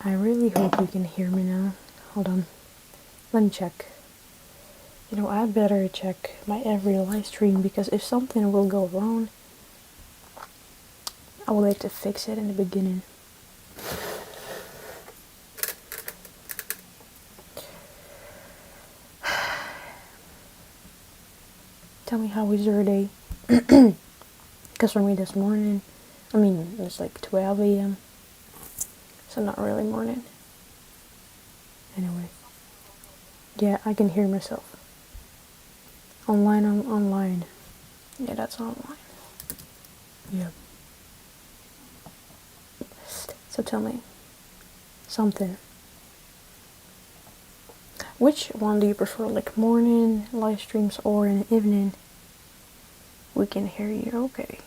I really hope you can hear me now. Hold on. Let me check. You know, I better check my every live stream because if something will go wrong, I will have to fix it in the beginning. Tell me, how was your day? Because for me this morning, it's like 12 a.m. So not really morning. Anyway. Yeah, I can hear myself. Online. Yeah, that's online. Yep. So tell me something. Which one do you prefer, like morning live streams or in the evening? We can hear you, okay.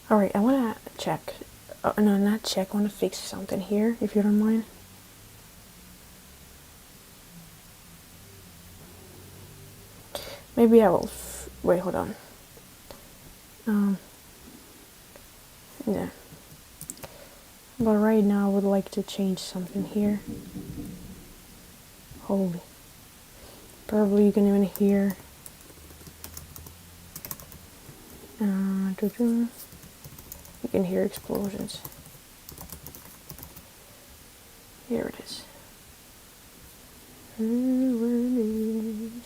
Alright, I wanna check. No, not check, I wanna fix something here, if you don't mind. Maybe I will. Wait, hold on. Yeah. But right now I would like to change something here. Holy. Probably you can even hear. You can hear explosions. Here it is. Here it is.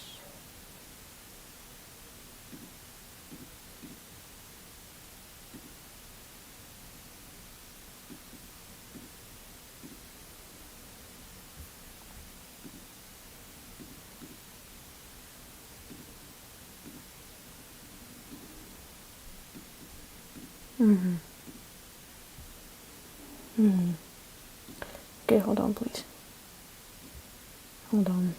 Okay, hold on, please. Hold on.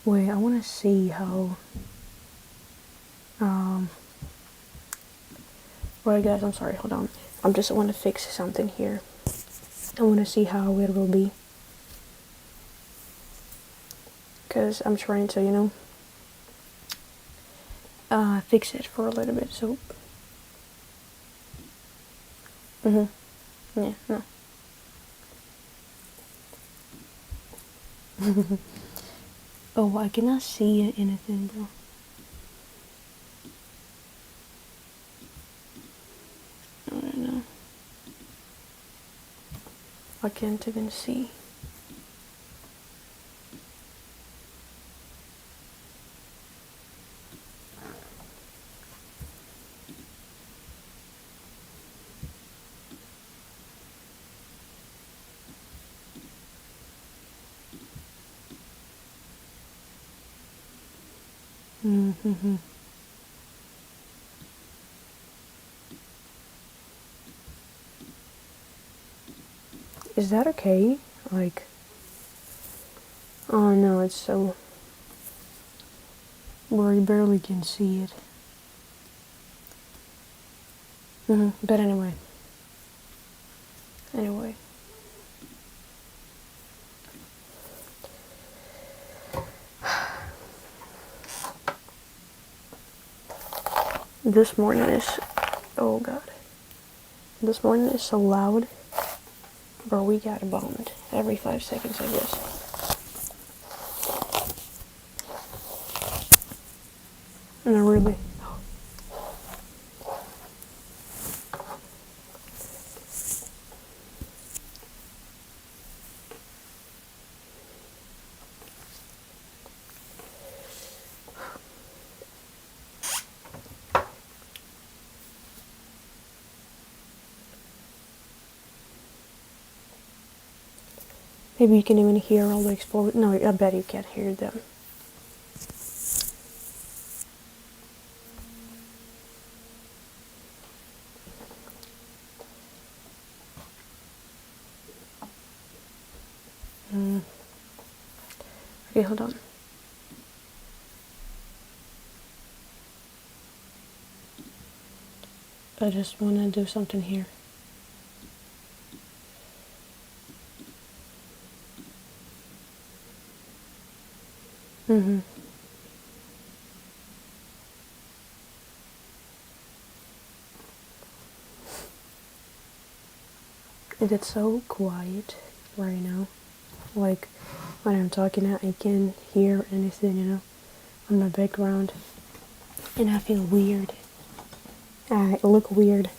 Wait, I want to see how. Right, guys, I'm sorry, hold on. I want to fix something here. I want to see how it will be. Because I'm trying to, fix it for a little bit, so. Yeah, no. Oh, I cannot see anything, bro. I don't know. I can't even see. Is that okay? Like, oh no, it's so where you barely can see it. But anyway. This morning is, oh god. This morning is so loud. Bro, we got bombed every 5 seconds, I guess. No, really. Maybe you can even hear all the explosions. No, I bet you can't hear them. Okay, hold on. I just want to do something here. Mm-hmm. Is it so quiet right now? Like, when I'm talking, I can't hear anything, on the background. And I feel weird. I look weird.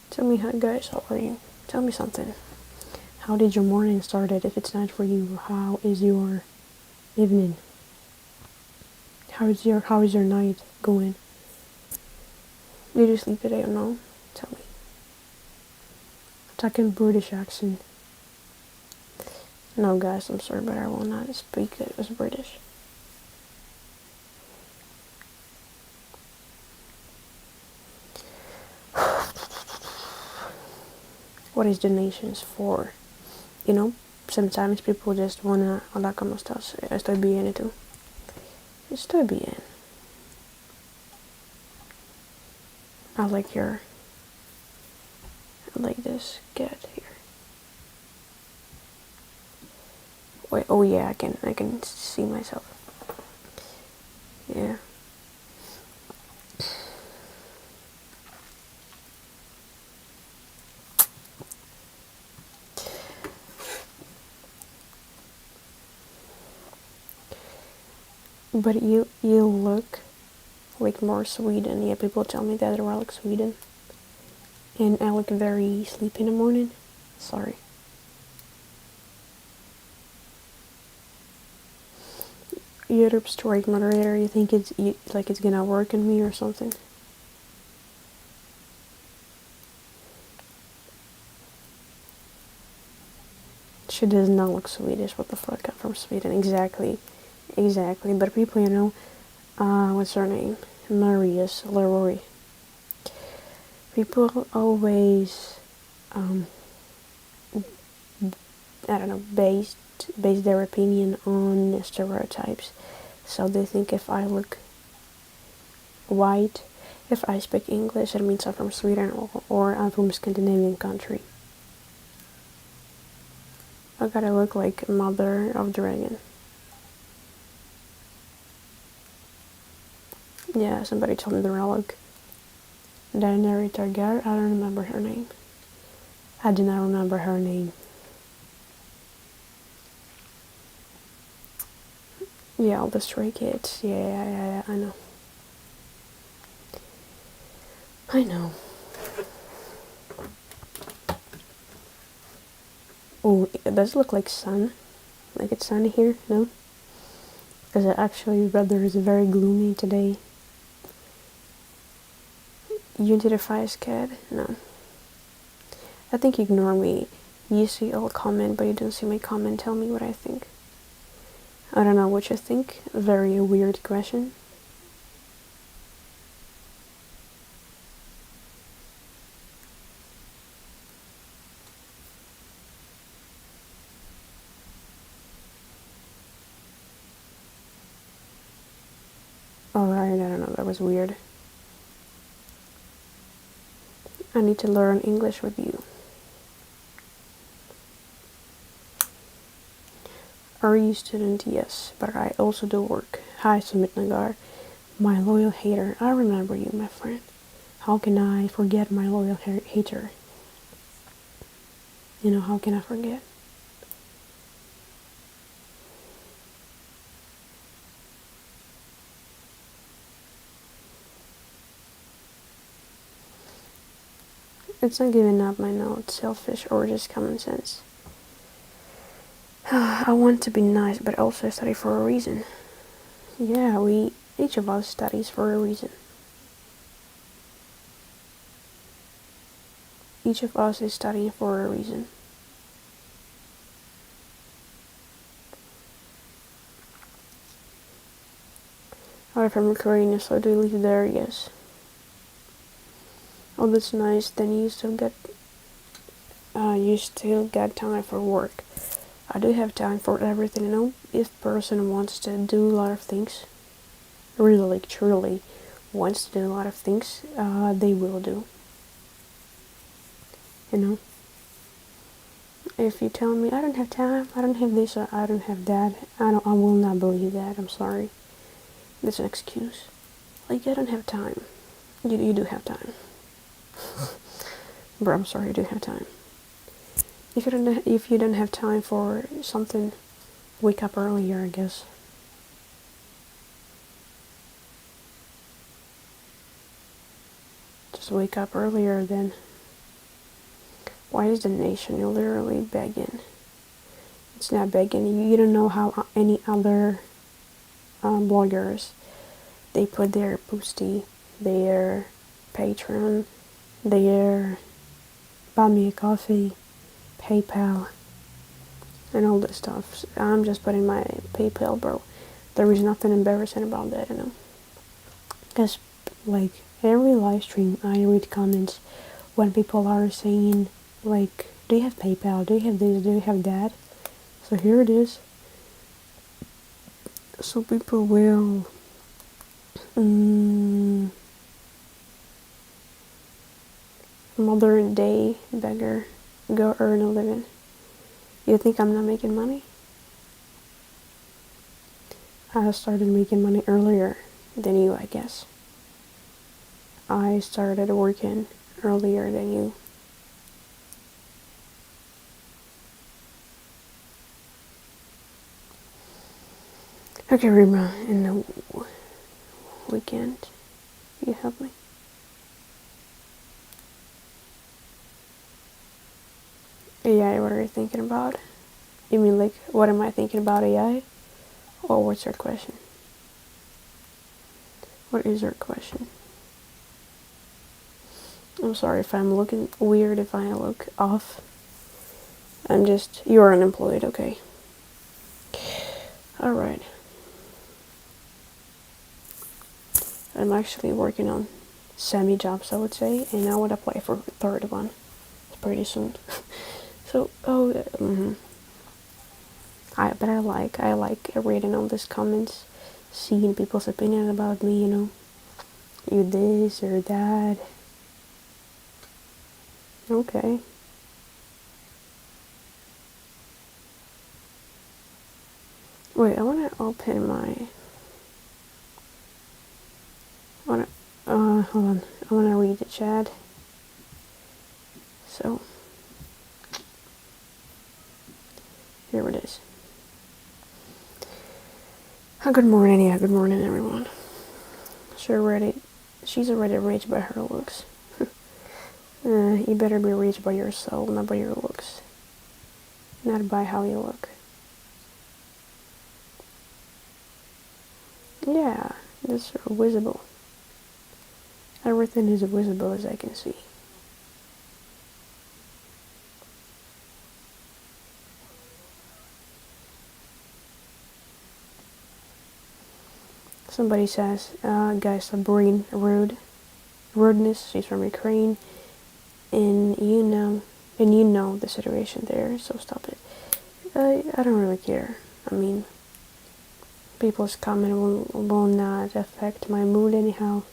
Tell me, guys, how are you? Tell me something. How did your morning started? If it's not for you, how is your evening? How is your night going? Did you sleep today or no? Tell me. I'm talking British accent. No, guys, I'm sorry, but I will not speak it as British. What is donations for? Sometimes people just wanna, hola, ¿cómo estás? Estoy bien, ¿y tú? Estoy bien. I like this cat here. Wait, oh yeah, I can see myself. Yeah. But you look like more Sweden. Yeah, people tell me that I look Sweden. And I look very sleepy in the morning. Sorry. YouTube strike moderator, you think it's gonna work on me or something? She does not look Swedish. What the fuck? I'm from Sweden. Exactly. But people, what's her name? Marius Leroy. People always, I don't know, base their opinion on stereotypes. So they think if I look white, if I speak English, it means I'm from Sweden or I'm from a Scandinavian country. I gotta look like Mother of Dragon. Yeah, somebody told me that I look Daenerys Targaryen. I don't remember her name. I do not remember her name. Yeah, all the Stray Kids. Yeah, I know. I know. Oh, it does look like sun. Like it's sunny here, no? Because actually weather is very gloomy today. You did a fire cat? No. I think you ignore me. You see all comment, but you don't see my comment. Tell me what I think. I don't know what you think. Very weird question. Alright, I don't know. That was weird. I need to learn English with you. Are you a student? Yes, but I also do work. Hi, Sumit Nagar. My loyal hater. I remember you, my friend. How can I forget my loyal hater? How can I forget? It's not giving up, I know. It's selfish or just common sense. I want to be nice, but also study for a reason. Yeah, each of us studies for a reason. Each of us is studying for a reason. Alright, from recording, so do you live there? Yes. Oh, that's nice. Then you still get time for work. I do have time for everything, you know. If person wants to do a lot of things, really, like, truly wants to do a lot of things, they will do, you know. If you tell me I don't have time, I don't have this, or I don't have that, I will not believe that. I'm sorry. That's an excuse. Like, I don't have time. You do have time. Bro, I'm sorry, you do have time. If you don't have time for something, wake up earlier, I guess. Just wake up earlier then. Why is the nation literally begging? It's not begging. You don't know how any other bloggers, they put their Boosty, their Patreon, their Buy Me a Coffee, PayPal, and all this stuff. I'm just putting my PayPal, bro. There is nothing embarrassing about that, you know. Because, like, every live stream, I read comments when people are saying, like, do you have PayPal? Do you have this? Do you have that? So here it is. So people will modern day beggar go earn a living. You think I'm not making money? I started making money earlier than you, I guess. I started working earlier than you. Okay, Rima, in the weekend, you help me? AI, what are you thinking about? You mean, like, what am I thinking about AI? Or what's your question? What is your question? I'm sorry if I'm looking weird, if I look off. You're unemployed, okay. Alright. I'm actually working on semi-jobs, I would say, and I would apply for a third one pretty soon. So, but I like reading all these comments, seeing people's opinion about me, you know. You this or that. Okay. Wait, I wanna open my... hold on. I wanna read the chat. So, here it is. Good morning, everyone. She's already rich by her looks. You better be rich by your soul, not by your looks. Not by how you look. Yeah, that's visible. Everything is visible as I can see. Somebody says, guys, Sabrine rudeness. She's from Ukraine, and you know the situation there. So stop it. I don't really care. I mean, people's comment will not affect my mood anyhow.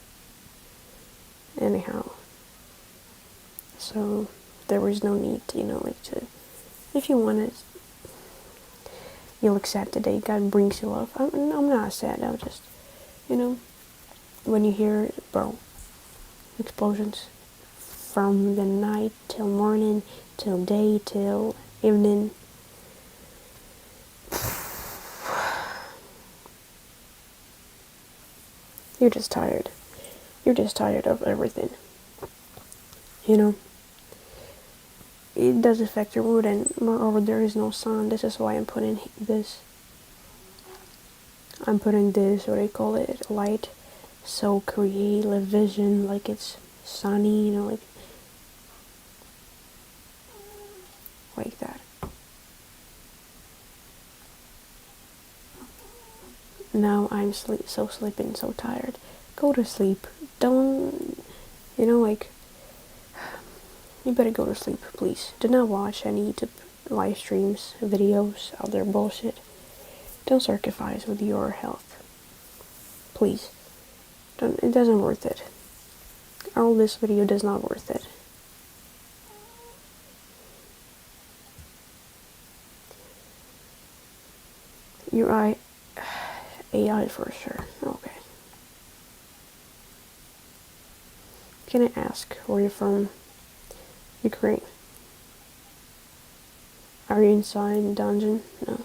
So there is no need, to. If you want it, you look sad today. God brings you love. I'm not sad. I'm just, when you hear, bro, explosions from the night till morning, till day, till evening. You're just tired. You're just tired of everything. It does affect your mood, and moreover, there is no sun. This is why I'm putting this. What do you call it, light, so create a vision like it's sunny, like that. Now I'm sleeping, so tired. Go to sleep. Don't, you better go to sleep, please. Do not watch any YouTube live streams, videos, other bullshit. Don't sacrifice with your health. Please. It doesn't worth it. All this video does not worth it. Your AI for sure. Okay. Can I ask where you're from? Ukraine. Are you inside dungeon? No.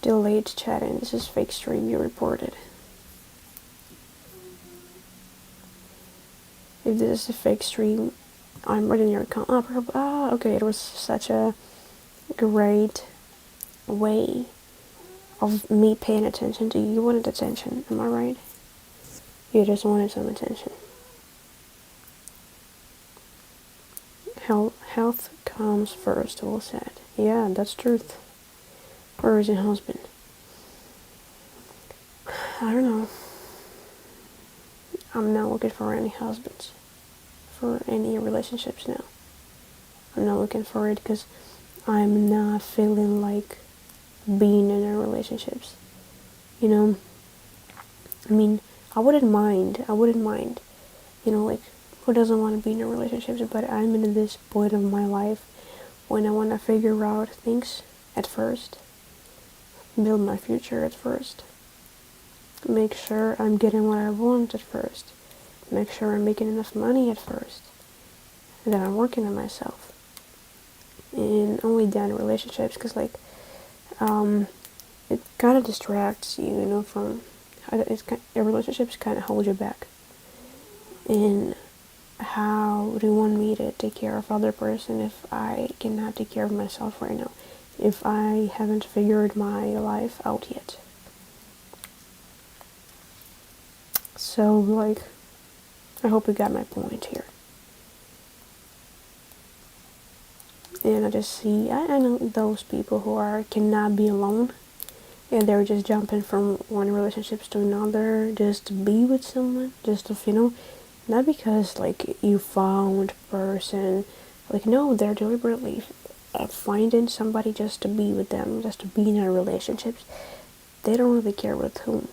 Delayed chatting. This is fake stream you reported. If this is a fake stream, I'm reading your account. Okay, it was such a great way of me paying attention to you. You wanted attention, am I right? You just wanted some attention. Health comes first, Will said. Yeah, that's truth. Where is your husband? I don't know. I'm not looking for any husbands. For any relationships now. I'm not looking for it because I'm not feeling like being in a relationships. You know? I mean, I wouldn't mind. You know, like, who doesn't want to be in a relationship? But I'm in this point of my life when I want to figure out things at first. Build my future at first. Make sure I'm getting what I want at first. Make sure I'm making enough money at first. And then I'm working on myself. And only then relationships, because like, it kind of distracts you, you know, from, relationships kind of hold you back. And how do you want me to take care of other person if I cannot take care of myself right now? If I haven't figured my life out yet. So, like, I hope you got my point here. And I just see, I know those people who cannot be alone. And they're just jumping from one relationship to another just to be with someone. Just to, you know, not because, like, you found a person. Like, no, they're deliberately finding somebody just to be with them, just to be in a relationship. They don't really care with whom.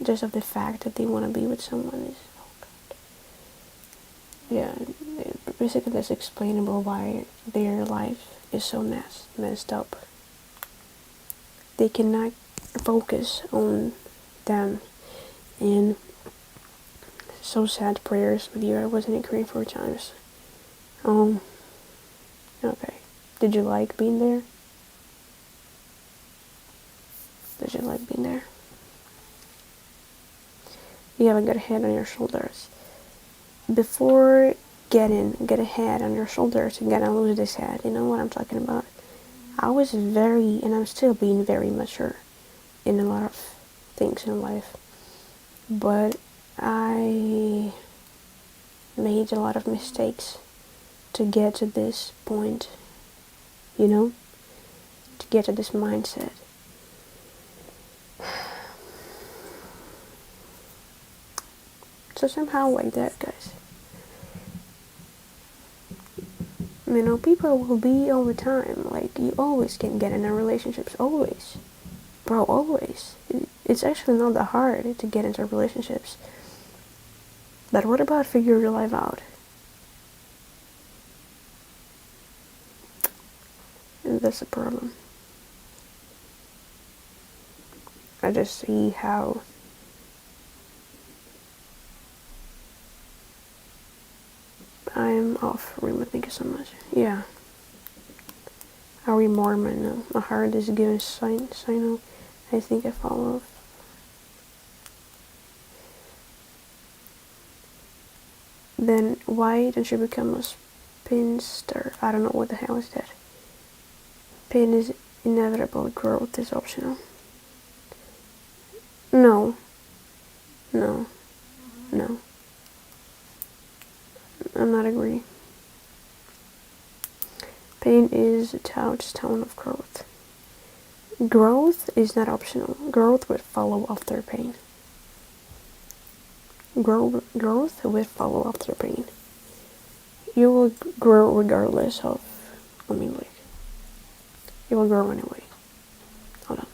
Just of the fact that they want to be with someone is, oh God. Yeah, basically that's explainable why their life is so messed up. They cannot focus on them. And so sad. Prayers with you. I was in Ukraine 4 times. Okay. Did you like being there? Did you like being there? You have a good head on your shoulders. Before get a head on your shoulders, you gotta lose this head. You know what I'm talking about? I was and I'm still being very mature in a lot of things in life. But I made a lot of mistakes to get to this point, you know? To get to this mindset. So somehow like that, guys. You know, people will be all the time. Like, you always can get in a relationships. Always. Bro, always. It's actually not that hard to get into relationships. But what about figure your life out? And that's a problem. I just see how I'm off, Rima, thank you so much. Yeah. Are we Mormon? No. My heart is giving sign I think I fall off. Then why don't you become a spinster? I don't know what the hell is that. Pain is inevitable, growth is optional. No. I'm not agree. Pain is a touchstone of growth. Growth is not optional. Growth will follow after pain. Growth will follow after pain. you will grow regardless of, I mean, like, you will grow anyway. Hold on.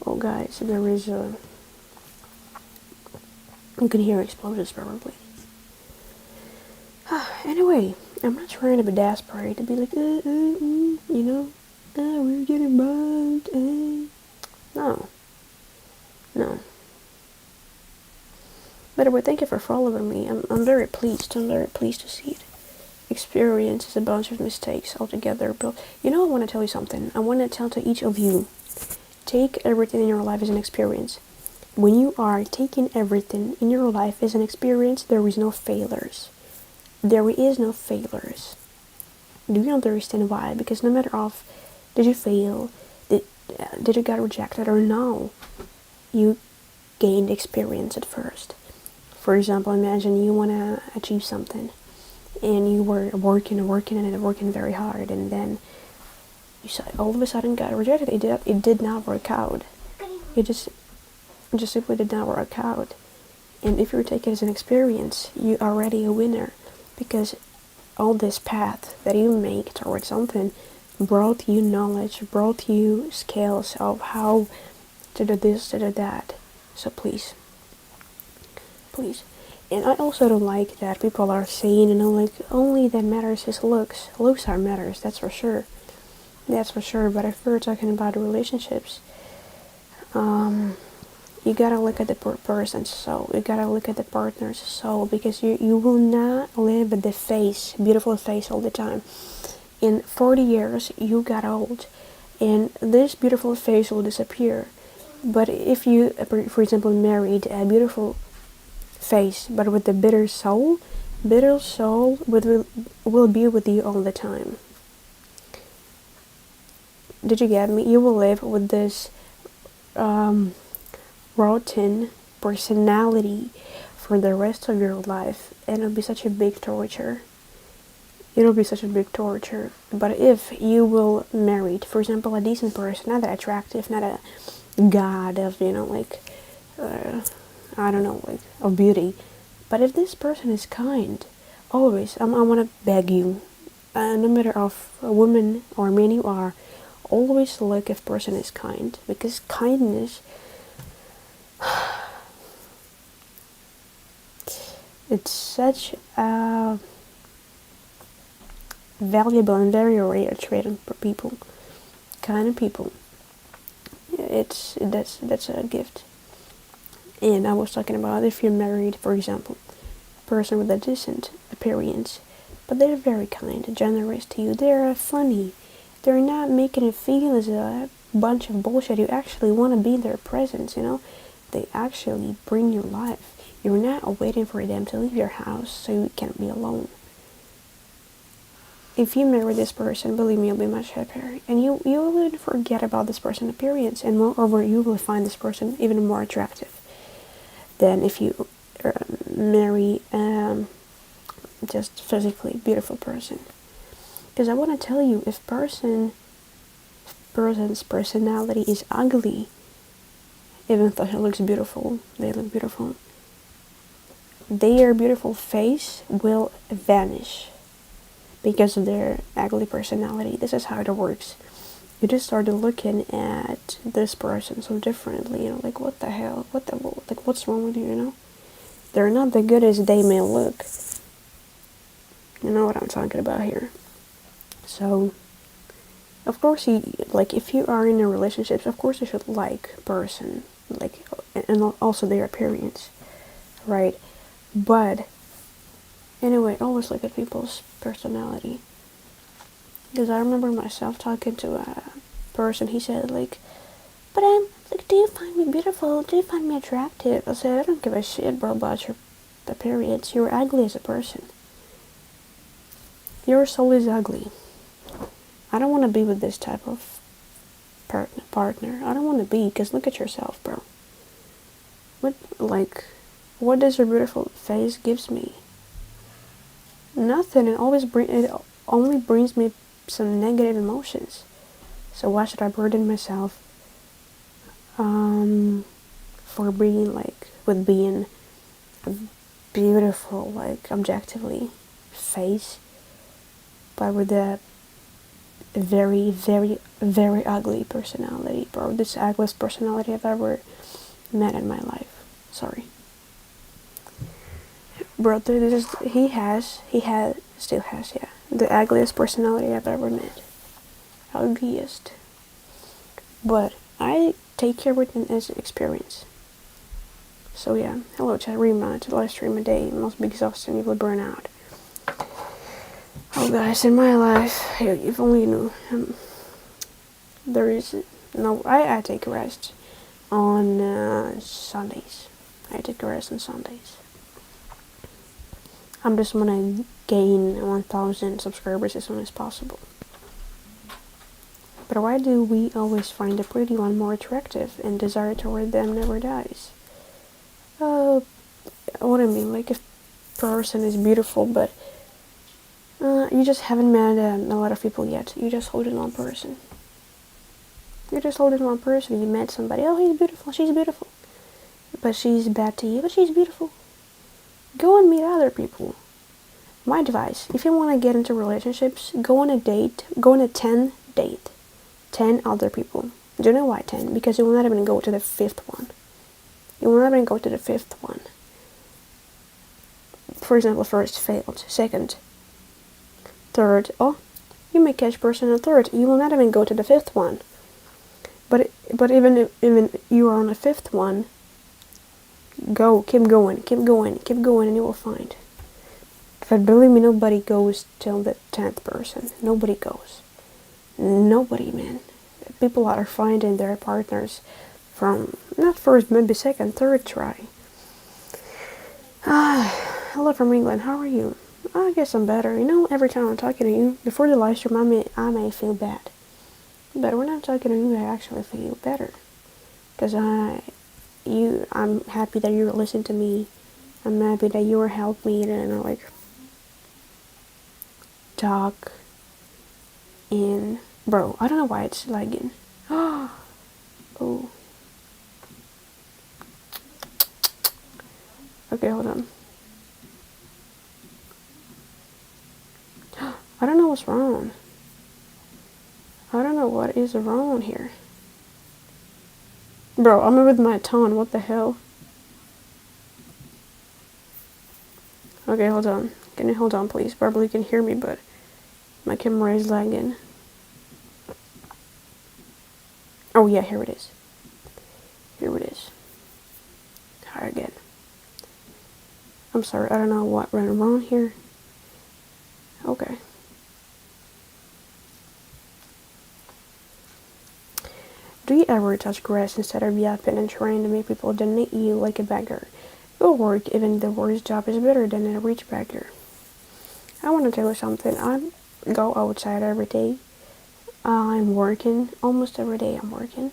Oh, guys, there is a. You can hear explosions probably. Anyway, I'm not trying to be desperate to be like, you know, we're getting bombed. No, no. By the way, thank you for following me. I'm very pleased. I'm very pleased to see it. Experience is a bunch of mistakes altogether. But you know, I want to tell you something. I want to tell to each of you, take everything in your life as an experience. When you are taking everything in your life as an experience, there is no failures. There is no failures. Do you understand why? Because no matter of did you fail, did you get rejected or no, you gained experience at first. For example, imagine you want to achieve something and you were working and working very hard, and then you all of a sudden got rejected. It did not work out. It just simply did not work out. And if you take it as an experience, you're already a winner, because all this path that you make towards something brought you knowledge, brought you skills of how to do this, to do that. So please. And I also don't like that people are saying, you know, like, only that matters is looks. Looks are matters, that's for sure. But if we're talking about relationships, you gotta look at the person's soul. You gotta look at the partner's soul, because you will not live with the beautiful face all the time. In 40 years, you got old, and this beautiful face will disappear. But if you, for example, married a beautiful face, but with the bitter soul will be with you all the time. Did you get me? You will live with this rotten personality for the rest of your life, and it'll be such a big torture. But if you will marry, for example, a decent person, not that attractive, not a god of, you know, like, I don't know, like, of beauty, but if this person is kind, always, I want to beg you, no matter of a woman or man you are, always look if person is kind, because kindness, it's such a valuable and very rare trait for people. Kind of people. That's a gift. And I was talking about if you're married, for example, a person with a decent appearance, but they're very kind and generous to you. They're funny. They're not making it feel as a bunch of bullshit. You actually want to be in their presence, you know? They actually bring you life. You're not waiting for them to leave your house so you can be alone. If you marry this person, believe me, you'll be much happier. And you will forget about this person's appearance, and moreover, you will find this person even more attractive than if you marry just physically beautiful person. Because I want to tell you, if person's personality is ugly, even though he looks beautiful, they look beautiful, their beautiful face will vanish because of their ugly personality. This is how it works. You just started looking at this person so differently, you know, like, what the hell, like, what's wrong with you, you know? They're not that good as they may look. You know what I'm talking about here. So, of course, if you are in a relationship, of course you should like person, like, and also their appearance, right? But anyway, always look at people's personality. Because I remember myself talking to a person, he said, like, but I'm, like, do you find me beautiful? Do you find me attractive? I said, I don't give a shit, bro, about your appearance. You're ugly as a person. Your soul is ugly. I don't want to be with this type of partner. I don't want to be, because look at yourself, bro. What does your beautiful face gives me? Nothing. It always only brings me some negative emotions. So why should I burden myself for being like with being a beautiful, like objectively face, but with a very, very, very ugly personality, bro. This ugliest personality I've ever met in my life. Sorry, bro. Still has, yeah, the ugliest personality I've ever met. Ugliest, but I take care of it as an experience. So yeah, hello chat, rematch, live stream a day, must be exhausting, you will burn out. Oh guys, in my life, if only you knew, there is no, I take a rest on Sundays. I take a rest on Sundays. I'm just wanna gain 1,000 subscribers as soon as possible. But why do we always find the pretty one more attractive and desire toward them never dies? What I mean, like if a person is beautiful, but you just haven't met a lot of people yet. You just hold it one person. You just hold it one person. You met somebody. Oh, he's beautiful. She's beautiful. But she's bad to you. But she's beautiful. Go and meet other people. My advice: if you want to get into relationships, go on a date. Go on a 10 date. 10 other people. Do you know why 10? Because you will not even go to the 5th one. You will not even go to the 5th one. For example, first failed. Second. Third. Oh, you may catch person on third. You will not even go to the 5th one. But even you are on the 5th one, keep going, and you will find. But believe me, nobody goes till the 10th person. Nobody goes. Nobody, man. People are finding their partners from not first, maybe second, third try. Hello from England. How are you? I guess I'm better. You know, every time I'm talking to you, before the live stream, I may feel bad. But when I'm talking to you, I actually feel better. Because I'm happy that you listen to me. I'm happy that you help me to, like, talk. And, bro, I don't know why it's lagging. Oh. Okay, hold on. I don't know what's wrong. I don't know what is wrong here. Bro, I'm with my tone. What the hell? Okay, hold on. Can you hold on, please? Probably can hear me, but my camera is lagging. Oh, yeah, here it is. Here it is. Try again. I'm sorry, I don't know what went wrong here. Okay. Do you ever touch grass instead of yapping and trying to make people donate you like a beggar? Your work, even the worst job, is better than a rich beggar. I want to tell you something. I go outside every day. I'm working. Almost every day I'm working.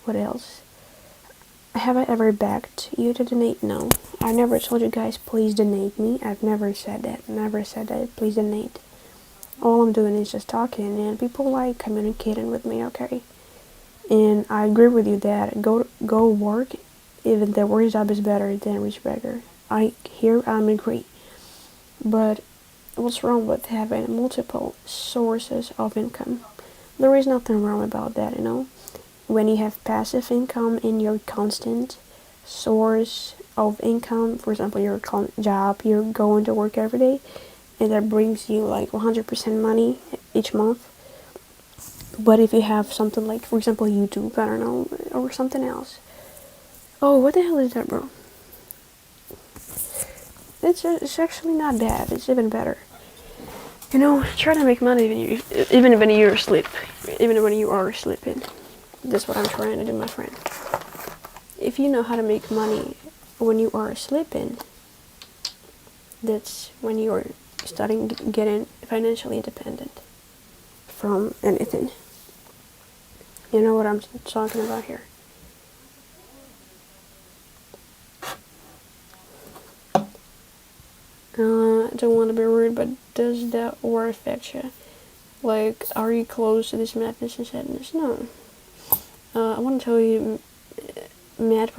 What else? Have I ever begged you to donate? No. I never told you guys, please donate me. I've never said that. Never said that, please donate. All I'm doing is just talking, and people like communicating with me, okay? And I agree with you that go work, even the worst job is better than rich beggar. I'm agree. But what's wrong with having multiple sources of income? There is nothing wrong about that, you know? When you have passive income in your constant source of income, for example, your job, you're going to work every day, and that brings you like 100% money each month. But if you have something like, for example, YouTube, I don't know, or something else. Oh, what the hell is that, bro? It's actually not bad. It's even better. You know, try to make money even when you're asleep. Even when you are sleeping. That's what I'm trying to do, my friend. If you know how to make money when you are sleeping, that's when you are starting getting financially independent from anything. You know what I'm talking about here. I don't want to be rude, but does that war affect you? Like, are you close to this madness and sadness? No. I want to tell you, Mad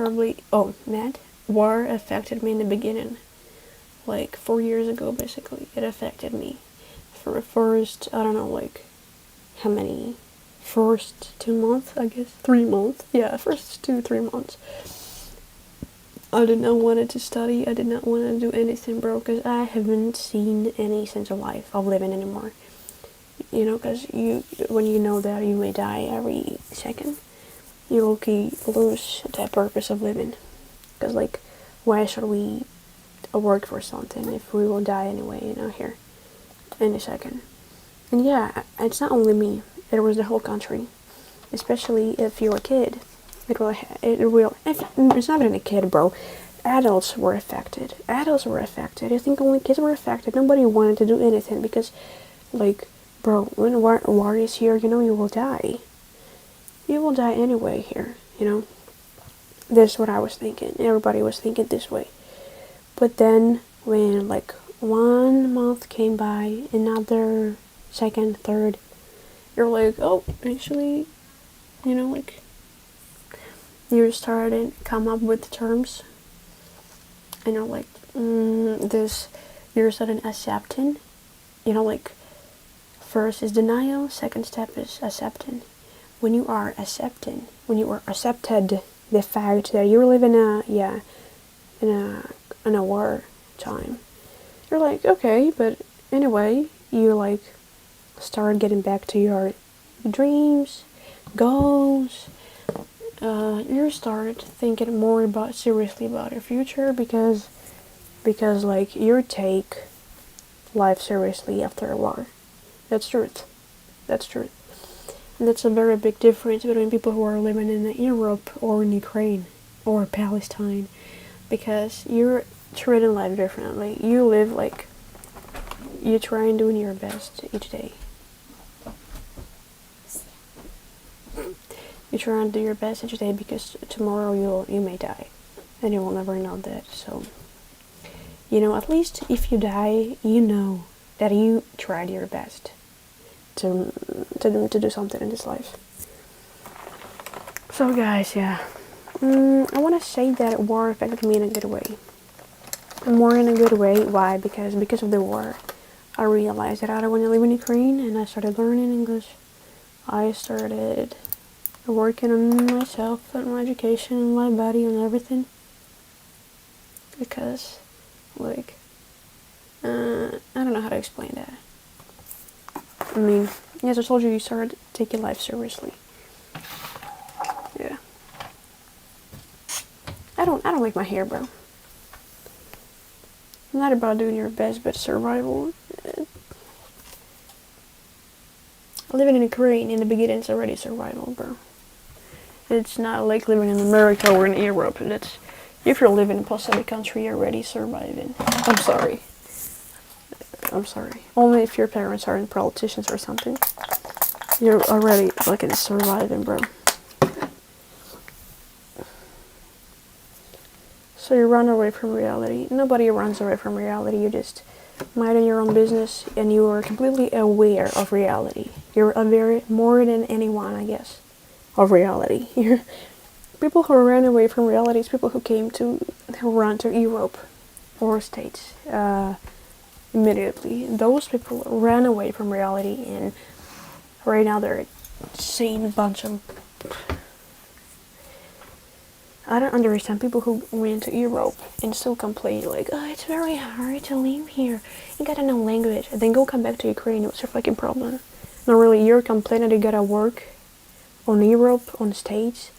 war affected me in the beginning. Like 4 years ago, basically, it affected me. For the first, I don't know, like how many? First 2 months, I guess. 3 months. Yeah, first 2, 3 months. I did not want to study. I did not want to do anything, bro, because I haven't seen any sense of life, of living anymore. You know, because when you know that you may die every second, you low-key lose the purpose of living. Because, like, why should we work for something if we will die anyway, here, in a second? And yeah, it's not only me, it was the whole country. Especially if you're a kid. If it's not even a kid, bro. Adults were affected. You think only kids were affected? Nobody wanted to do anything because, like, bro, when war is here, you will die. You will die anyway here. This is what I was thinking. Everybody was thinking this way. But then, when, like, 1 month came by, another, second, third, you're like, oh, actually, like, you started come up with terms, and you're like, you're sudden accepting, like, first is denial, second step is accepting. When you are accepted the fact that you're living in a war time, you're like, okay, but anyway, you, like, start getting back to your dreams, goals. You start thinking more seriously about your future because like, you take life seriously after a war. That's truth. And that's a very big difference between people who are living in Europe or in Ukraine or Palestine, because you're treating life differently. You live like you try and doing your best each day. You try and do your best each day because tomorrow you may die, and you will never know that. So, at least if you die, you know that you tried your best to do something in this life. So, guys, yeah, I want to say that war affected me in a good way. More in a good way. Why? Because of the war, I realized that I don't want to live in Ukraine, and I started learning English. I started working on myself and my education and my body and everything, because, like, I don't know how to explain that. I mean, as I told you, you start taking life seriously. Yeah. I don't like my hair, bro. It's not about doing your best, but survival. Living in Ukraine in the beginning is already survival, bro. It's not like living in America or in Europe. If you're living in a post-Soviet country, you're already surviving. I'm sorry. Only if your parents aren't politicians or something. You're already fucking surviving, bro. So you run away from reality. Nobody runs away from reality. You just minding your own business, and you are completely aware of reality. You're aware more than anyone, I guess, of reality. People who ran away from reality is people who run to Europe or States immediately. Those people ran away from reality, and right now they're seeing a bunch of... I don't understand people who went to Europe and still complain, like, oh, it's very hard to live here. You gotta know language. And then come back to Ukraine. What's your fucking problem? No, really, you're complaining you gotta work on Europe, on States,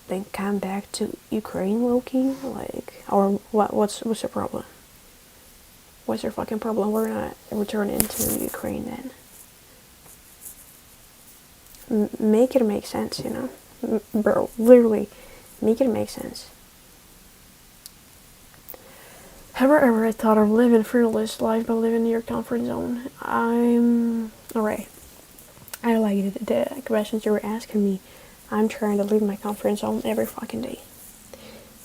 then come back to Ukraine, Loki? Like, or what's your problem? What's your fucking problem? We're not returning to Ukraine then. Make it make sense, bro, literally. Make it make sense. Have I ever thought of living a fearless life by living in your comfort zone? Alright. I like the questions you were asking me. I'm trying to leave my comfort zone every fucking day.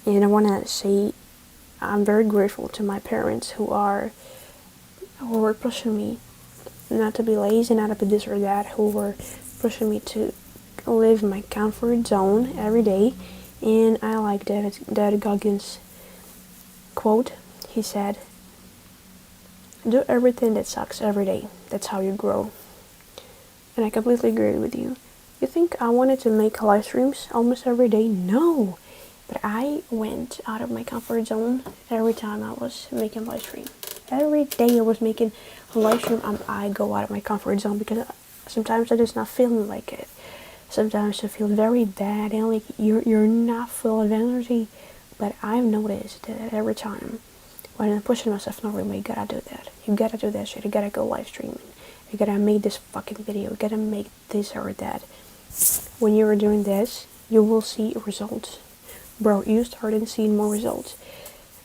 And I want to say I'm very grateful to my parents who were pushing me not to be lazy, not to be this or that, who were pushing me to live my comfort zone every day. And I like David Goggins' quote. He said, "Do everything that sucks every day. That's how you grow." And I completely agree with you. You think I wanted to make live streams almost every day? No. But I went out of my comfort zone every time I was making live stream. Every day I was making a live stream, I go out of my comfort zone because sometimes I'm just not feeling like it. Sometimes I feel very bad and like you're not full of energy. But I've noticed that every time when I'm pushing myself, no, really, you gotta do that. You gotta do that shit. You gotta go live streaming. You gotta make this fucking video. You gotta make this or that. When you're doing this, you will see results. Bro, you started seeing more results.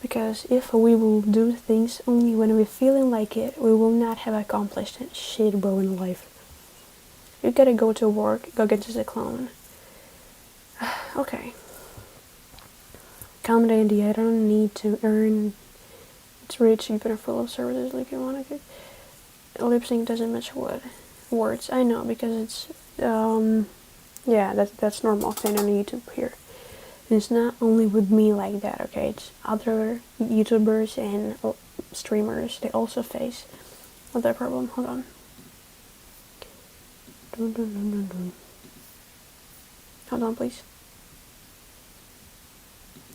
Because if we will do things only when we're feeling like it, we will not have accomplished shit, bro, in life. You gotta go to work, go get a clone. Okay. Calm down, I don't need to earn. It's really cheap and full of services like you want to get. Lip sync doesn't match words. I know because it's yeah, that's normal thing on YouTube here. And it's not only with me like that, okay? It's other YouTubers and streamers. They also face that problem. Hold on. Hold on, please.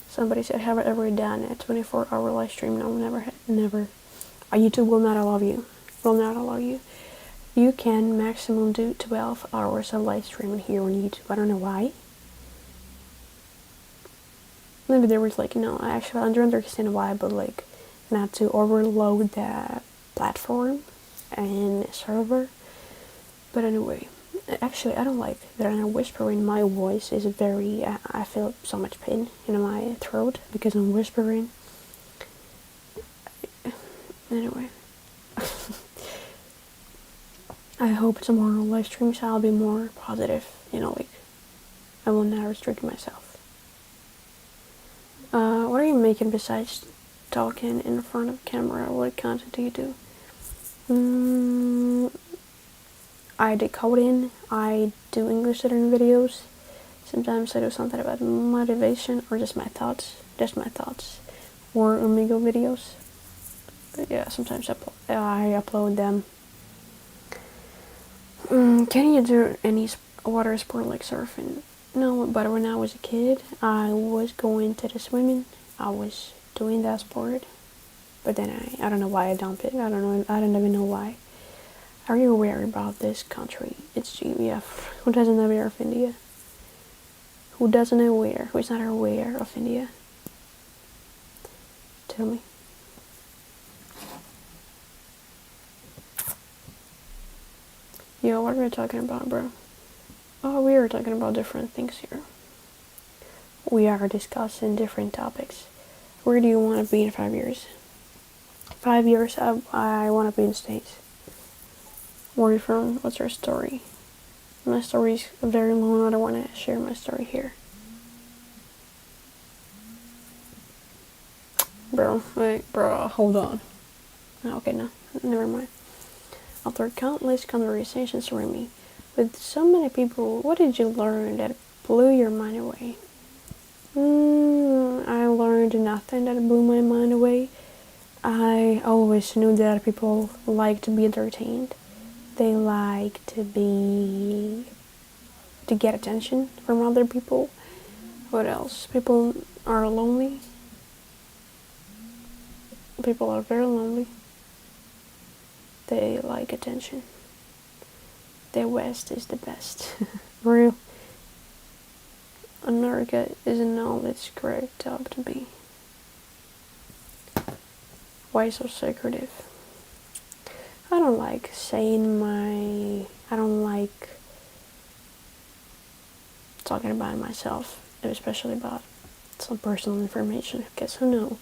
Somebody said, "Have I ever done a 24-hour live stream?" No, never. YouTube will not allow you. Will not allow you. You can maximum do 12 hours of live streaming here on YouTube. I don't know why. Maybe there was like, no, actually I don't understand why, but like not to overload the platform and server. But anyway, actually I don't like that I'm whispering. My voice is very, I feel so much pain in my throat because I'm whispering. Anyway. I hope tomorrow live streams I'll be more positive, like I will not restrict myself. What are you making besides talking in front of camera? What content do you do? I do coding, I do English learning videos. Sometimes I do something about motivation or just my thoughts, or Omegle videos. But yeah, sometimes I upload them. Can you do any water sport like surfing? No, but when I was a kid, I was going to the swimming. I was doing that sport, but then I don't know why I dumped it. I don't even know why. Are you aware about this country? It's GBF. Who doesn't know aware of India? Who doesn't know aware? Who is not aware of India? Tell me. Yo, what are we talking about, bro? Oh, we are talking about different things here. We are discussing different topics. Where do you want to be in 5 years? 5 years, I want to be in the States. Where are you from? What's your story? My story is very long. I don't want to share my story here. Bro, hold on. Okay, no, never mind. After countless conversations around me, with so many people, what did you learn that blew your mind away? I learned nothing that blew my mind away. I always knew that people like to be entertained. They like to get attention from other people. What else? People are lonely. People are very lonely. They like attention. The West is the best. Real. America isn't all it's cracked up to be. Why so secretive? I don't like I don't like talking about myself, especially about some personal information, because who knows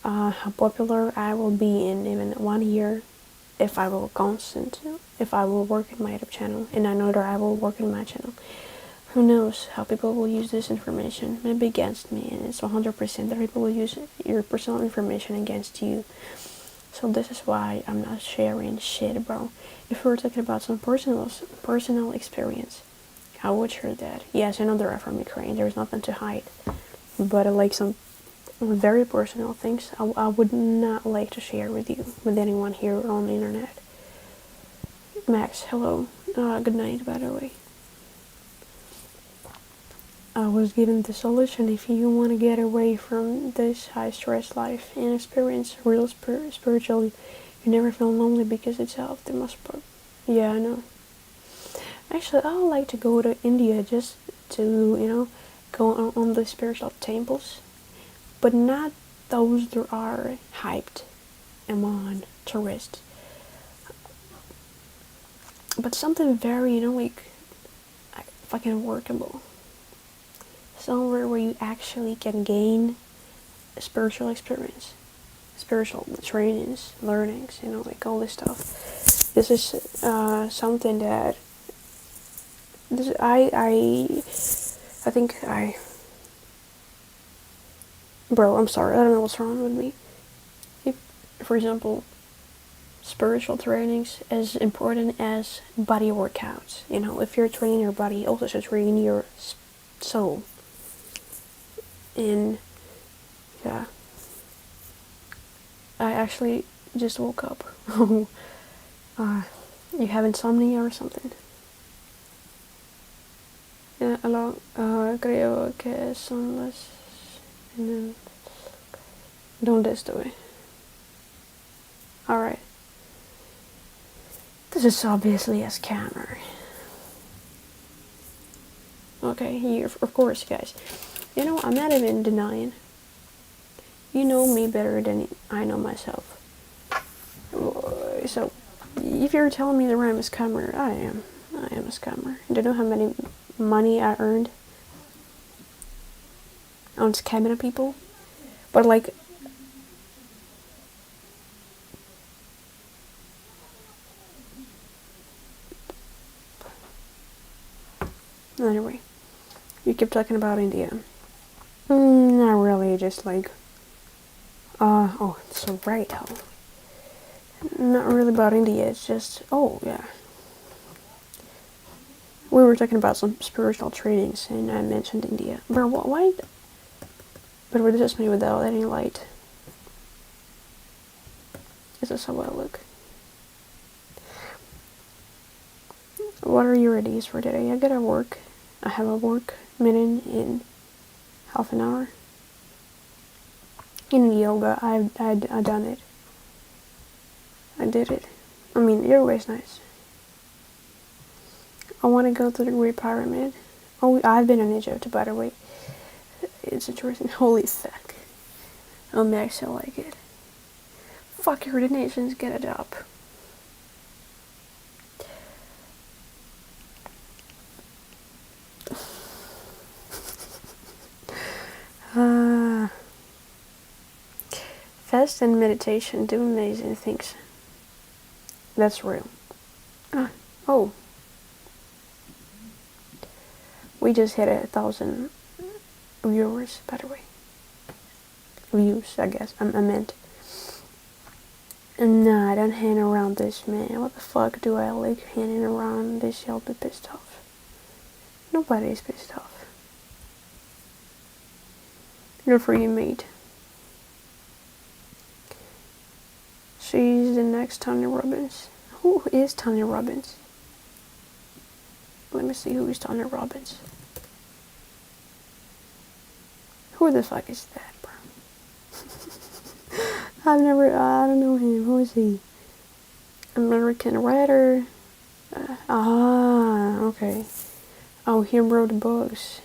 how popular I will be in even 1 year if I will work in my YouTube channel, and I know that I will work in my channel. Who knows how people will use this information, maybe against me, and it's 100% that people will use your personal information against you. So this is why I'm not sharing shit, bro. If we were talking about some personal experience, I would share that. Yes, I know they're from Ukraine, there's nothing to hide. But like some very personal things, I would not like to share with you, with anyone here on the internet. Max, hello. Good night, by the way. I was given the solution. If you want to get away from this high stress life and experience real spiritually, you never feel lonely because it's out the most part. Yeah, I know. Actually, I would like to go to India just to, go on the spiritual temples, but not those that are hyped among tourists. But something very, like fucking workable. Somewhere where you actually can gain a spiritual experience, spiritual trainings, learnings, like all this stuff. This is something that I think bro, I'm sorry, I don't know what's wrong with me. If, for example, spiritual trainings as important as body workouts. If you're training your body, also should train your soul. And yeah, I actually just woke up. You have insomnia or something? Creo que son las... ¿Dónde estoy? Alright. This is obviously a scammer. Okay, of course, guys. I'm not even denying. You know me better than I know myself. So, if you're telling me that I'm a scammer, I am a scammer. Do you know how many money I earned on scamming people? But like, anyway, you keep talking about India. Not really, just like, so right, not really about India, it's just, oh, yeah. We were talking about some spiritual trainings, and I mentioned India. Bro, why? But this is me without any light. This is how I look. What are your ideas for today? I gotta work. I have a work meeting in half an hour. In yoga, I done it. I did it. I mean, yoga is nice. I want to go to the Great Pyramid. Oh, I've been in Egypt, by the way. It's interesting. Holy fuck. Oh, Max, I like it. Fuck your donations, get it up. Fast and meditation do amazing things. That's real. Oh. We just hit 1,000 viewers, by the way. Views, I guess. I meant. Nah, I don't hang around this, man. What the fuck do I like hanging around this? Y'all be pissed off. Nobody's pissed off. Good for you, mate. She's the next Tanya Robbins. Who is Tanya Robbins? Let me see who is Tanya Robbins. Who the fuck is that, bro? I don't know him. Who is he? American writer. Okay. Oh, he wrote books.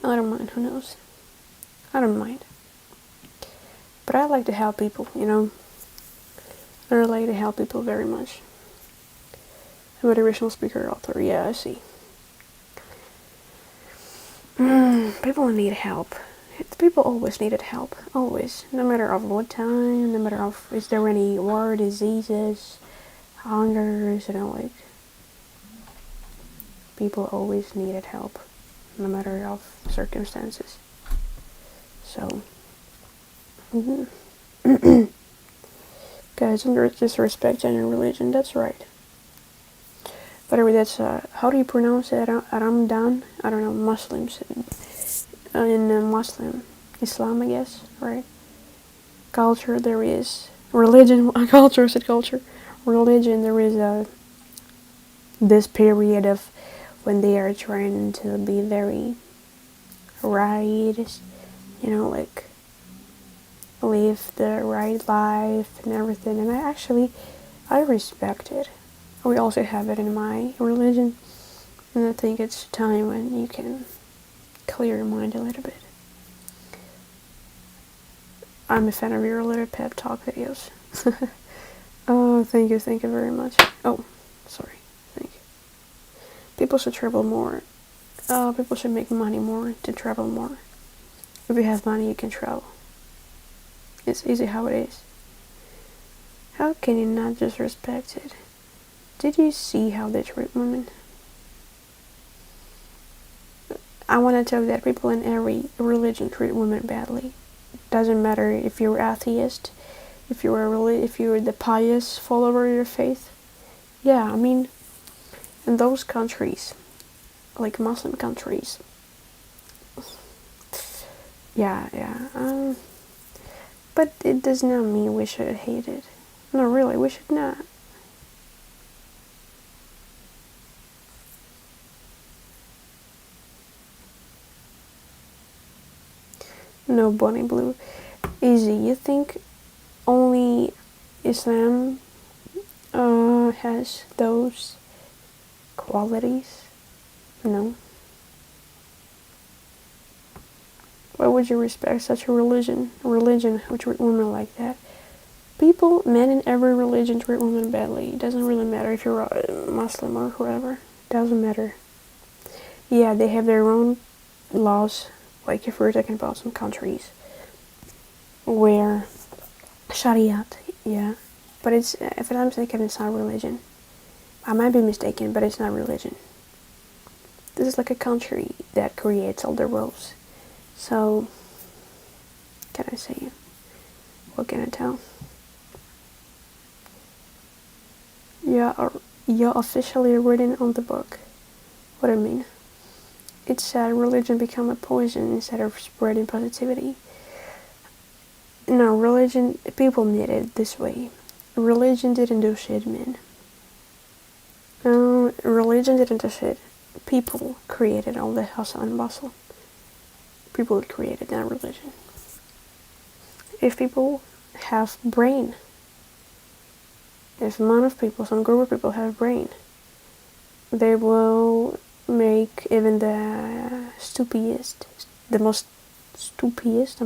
I don't mind, who knows? I don't mind. But I like to help people, I like to help people very much. Motivational speaker, author, yeah, I see. People need help. The people always needed help, always, no matter of what time, no matter of is there any war, diseases, hungers, like people always needed help, no matter of circumstances. So, guys, don't disrespect any religion. That's right. By the way, that's how do you pronounce it? Ramadan? I don't know. Muslims in Muslim Islam, I guess, right? Culture, there is religion. Culture, said culture. Religion, there is this period of when they are trying to be very right, like live the right life and everything. And I respect it. We also have it in my religion, and I think it's time when you can clear your mind a little bit. I'm a fan of your little pep talk videos. Oh, thank you very much. Oh, sorry, thank you. People should travel more. People should make money more to travel more. If you have money, you can travel. It's easy how it is. How can you not just respect it? Did you see how they treat women? I want to tell you that people in every religion treat women badly. Doesn't matter if you're atheist, if you're the pious follower of your faith. Yeah, I mean, in those countries, like Muslim countries. Yeah. But it does not mean we should hate it. No, really, we should not. No, Bonnie Blue. Easy. You think only Islam has those qualities? No. Why would you respect such a religion? A religion which treat women like that? People, men in every religion treat women badly. It doesn't really matter if you're a Muslim or whoever. It doesn't matter. Yeah, they have their own laws. Like if we're talking about some countries where Shariat, yeah. But it's, if I'm mistaken, it's not religion. I might be mistaken, but it's not religion. This is like a country that creates all the rules. So, can I say it? What can I tell? You're officially written on the book. What I mean? It said religion become a poison instead of spreading positivity. No, religion, people made it this way. Religion didn't do shit, man. Religion didn't do shit. People created all the hustle and bustle. People created that religion. If people have brain, if amount of people, some group of people have brain, they will make even the most stupidest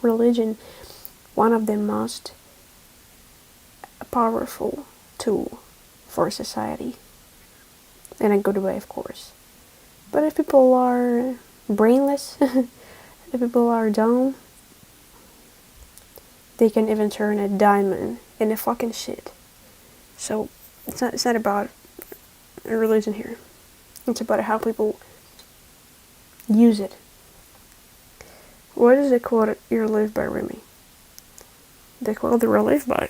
religion one of the most powerful tool for society. In a good way, of course. But if people are brainless, if people are dumb, they can even turn a diamond into fucking shit. So it's not about a religion here. It's about how people use it. What is the quote you live by, Remy? The quote you live by.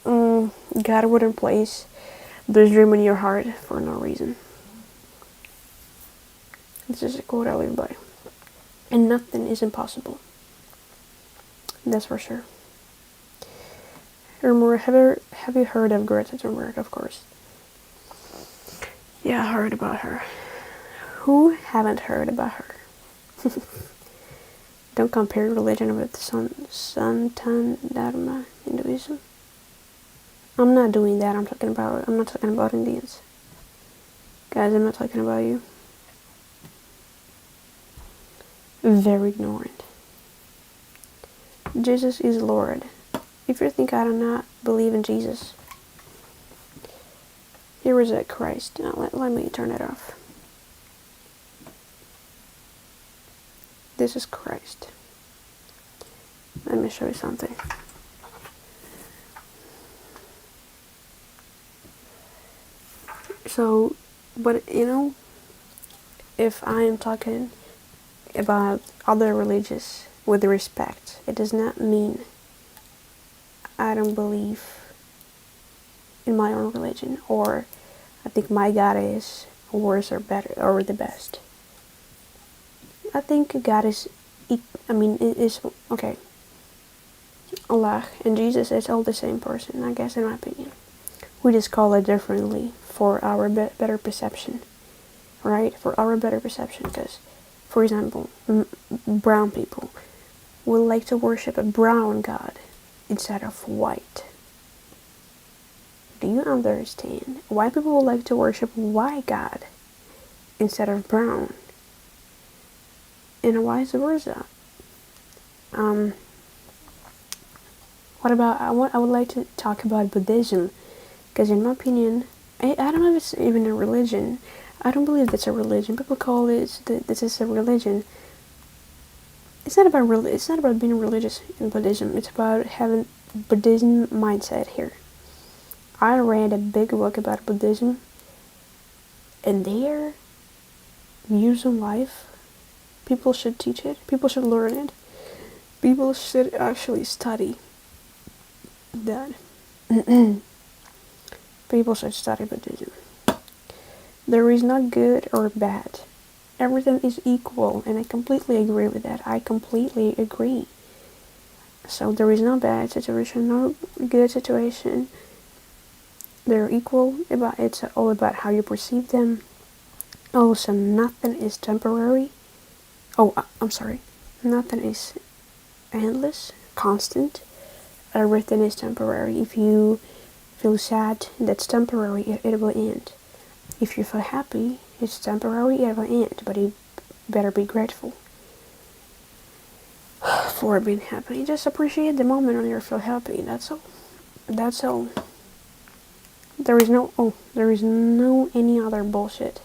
God wouldn't place this dream in your heart for no reason. This is a quote I live by. And nothing is impossible. That's for sure. Have you heard of Greta Thunberg? Of course. Yeah, I heard about her. Who haven't heard about her? Don't compare religion with Sanatan Dharma Hinduism. I'm not doing that. I'm not talking about Indians. Guys, I'm not talking about you. Very ignorant. Jesus is Lord. If you think I do not believe in Jesus, here is a Christ. Now let me turn it off. This is Christ. Let me show you something. So, but if I am talking about other religions with respect, it does not mean I don't believe in my own religion, or I think my God is worse or better or the best. I think God is, it is okay. Allah and Jesus is all the same person, I guess, in my opinion. We just call it differently for our better perception, right? For our better perception, because, for example, brown people will like to worship a brown God instead of white. Do you understand? White people would like to worship white God instead of brown, and vice versa. What about, I would like to talk about Buddhism, because in my opinion, I don't know if it's even a religion. I don't believe it's a religion. People call it, this is a religion. It's not about being religious in Buddhism. It's about having Buddhism mindset here. I read a big book about Buddhism, and their views on life, people should teach it. People should learn it. People should actually study that. People should study Buddhism. There is not good or bad. Everything is equal, and I completely agree with that. I completely agree. So there is no bad situation, no good situation. They're equal. It's all about how you perceive them. Also, nothing is temporary. I'm sorry. Nothing is endless, constant. Everything is temporary. If you feel sad, that's temporary. It will end. If you feel happy, it's temporary. It will end. But you better be grateful for being happy. Just appreciate the moment when you feel happy. That's all. That's all. There is no any other bullshit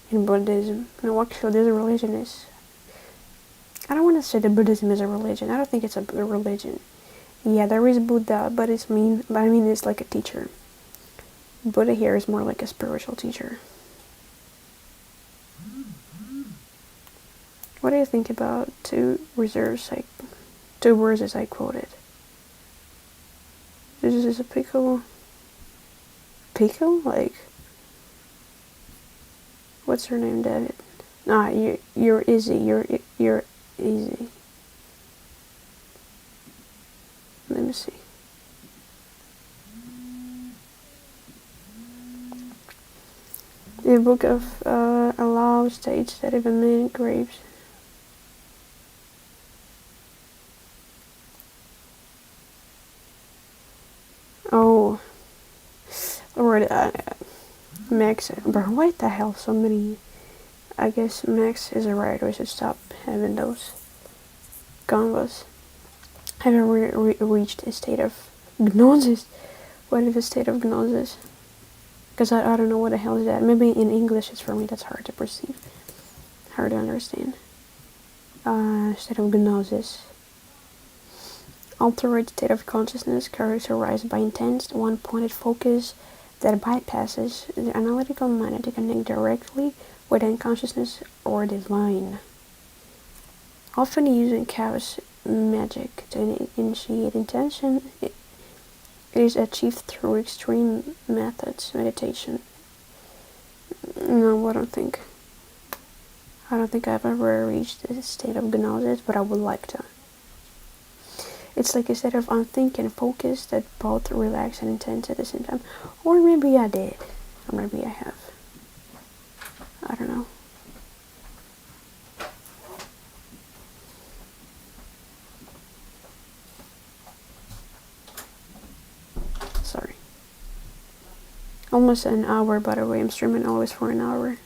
in Buddhism. No, actually, this religion is. I don't want to say that Buddhism is a religion. I don't think it's a religion. Yeah, there is Buddha, but it's like a teacher. Buddha here is more like a spiritual teacher. What do you think about two verses I quoted? This is a pickle. Pickle? Like, what's her name, David? Nah, you're easy. You're easy. Let me see. The book of Allah states that if a man craves Lord, Max, bro, why the hell so many? I guess Max is right. We should stop having those convos. Have you reached a state of gnosis? What is a state of gnosis? Because I don't know what the hell is that. Maybe in English it's for me that's hard to perceive, hard to understand. State of gnosis. Altered state of consciousness characterized by intense, one-pointed focus that bypasses the analytical mind to connect directly with unconsciousness or divine. Often using chaos magic to initiate intention, it is achieved through extreme methods, meditation. No, I don't think I've ever reached this state of gnosis, but I would like to. It's like a state of unthinking focus that both relax and intense at the same time. Or maybe I did. Or maybe I have. I don't know. Sorry. Almost an hour, by the way. I'm streaming always for an hour.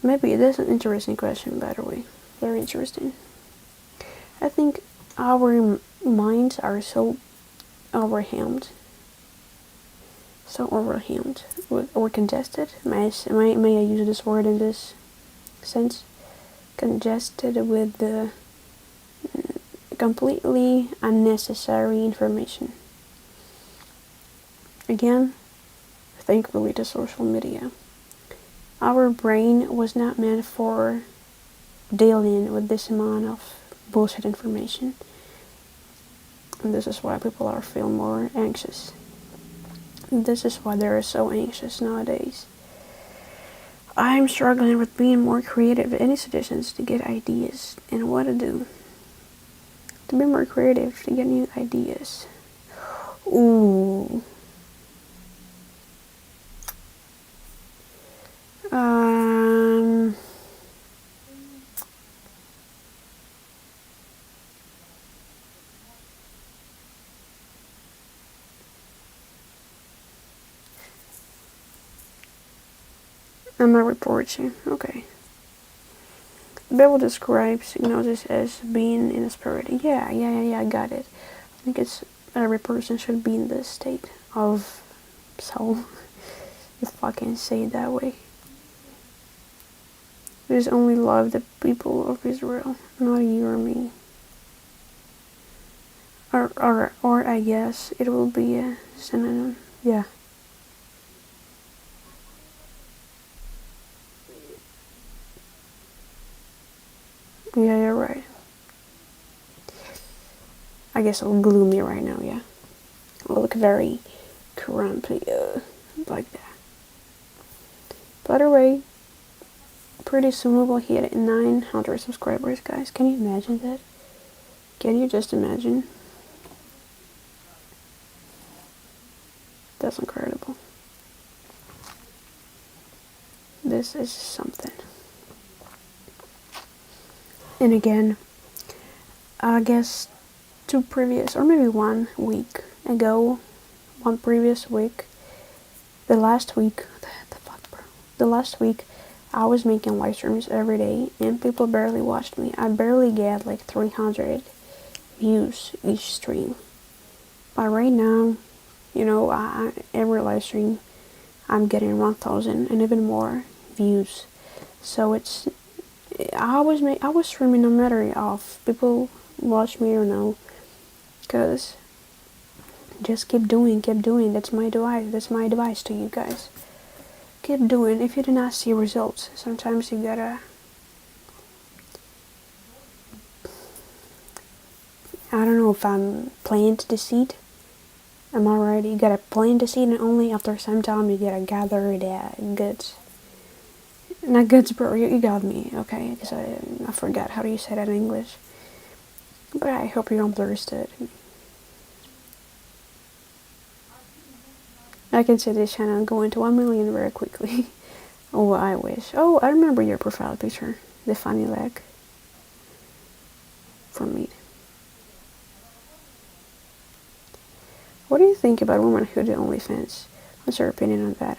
Maybe that's an interesting question, by the way. Very interesting. I think our minds are so overwhelmed, or congested. May I use this word in this sense? congested with the completely unnecessary information. Again, thankfully to social media. Our brain was not meant for dealing with this amount of bullshit information. And this is why people are feel more anxious. And this is why they're so anxious nowadays. I'm struggling with being more creative. Any suggestions to get ideas and what to do? To be more creative, to get new ideas. Ooh. I'm gonna report you. Okay. The Bible describes hypnosis as being in a spirit. Yeah, I got it. I think it's every person should be in this state of soul, if I can say it that way. Just only love the people of Israel, not you or me. Or I guess it will be a synonym. Yeah. Yeah, you're right. I guess I'm gloomy right now, yeah. I look very grumpy, like that. By the way, pretty soon we will hit 900 subscribers, guys. Can you imagine that? Can you just imagine? That's incredible. This is something. And again, I guess 2 previous, or maybe 1 week ago, 1 previous week, the last week, the last week, I was making live streams every day, and people barely watched me. I barely get like 300 views each stream. But right now, every live stream, I'm getting 1,000 and even more views. So I was streaming no matter if people watch me or no, because just keep doing. That's my advice to you guys. Keep doing. If you do not see results, sometimes you gotta, I don't know if I'm plant the seed. Am I right? You gotta plant the seed, and only after some time you gotta gather the goods. Not goods, bro. You got me, okay? Because I forgot how do you say that in English. But I hope you understood. I can see this channel going to 1 million very quickly. Oh, I wish. Oh, I remember your profile picture. The funny leg. From me. What do you think about womanhood and OnlyFans? What's your opinion on that?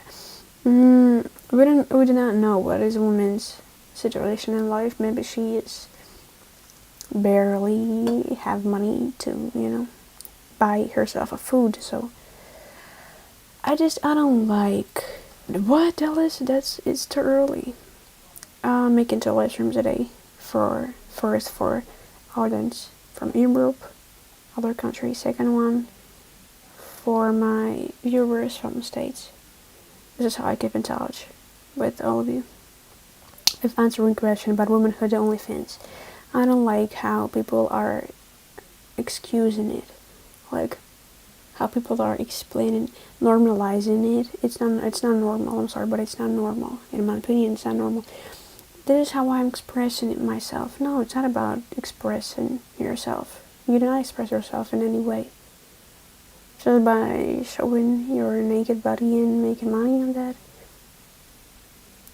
We do not know what is a woman's situation in life. Maybe she is barely have money to, buy herself a food. So I don't like what Dallas. It's too early. Making 2 live streams a day for audience from Europe, other countries. Second one for my viewers from the States. This is how I keep in touch with all of you. If answering question about womanhood and OnlyFans, I don't like how people are excusing it, like how people are explaining, normalizing it. It's not normal. I'm sorry, but it's not normal. In my opinion, it's not normal. This is how I'm expressing it myself. No, it's not about expressing yourself. You do not express yourself in any way. Just by showing your naked body and making money on that.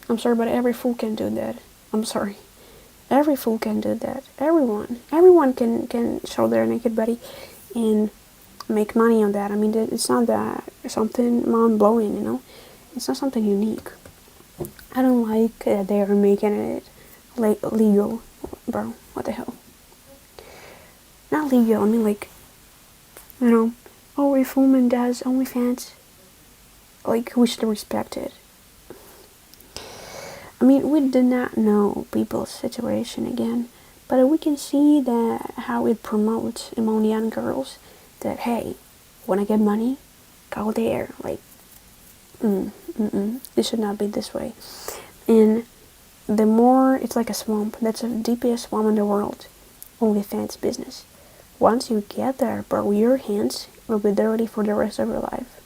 I'm sorry, but every fool can do that. I'm sorry. Every fool can do that. Everyone can show their naked body and make money on that. I mean, it's not that something mind-blowing, It's not something unique. I don't like that they are making it legal. Bro, what the hell? Not legal, I mean oh, if a woman does OnlyFans, we should respect it. I mean, we did not know people's situation again, but we can see that how it promotes among young girls that, hey, when I get money, go there. Like, it should not be this way. And the more, it's like a swamp. That's the deepest swamp in the world. OnlyFans business. Once you get there, bro, your hands will be dirty for the rest of your life.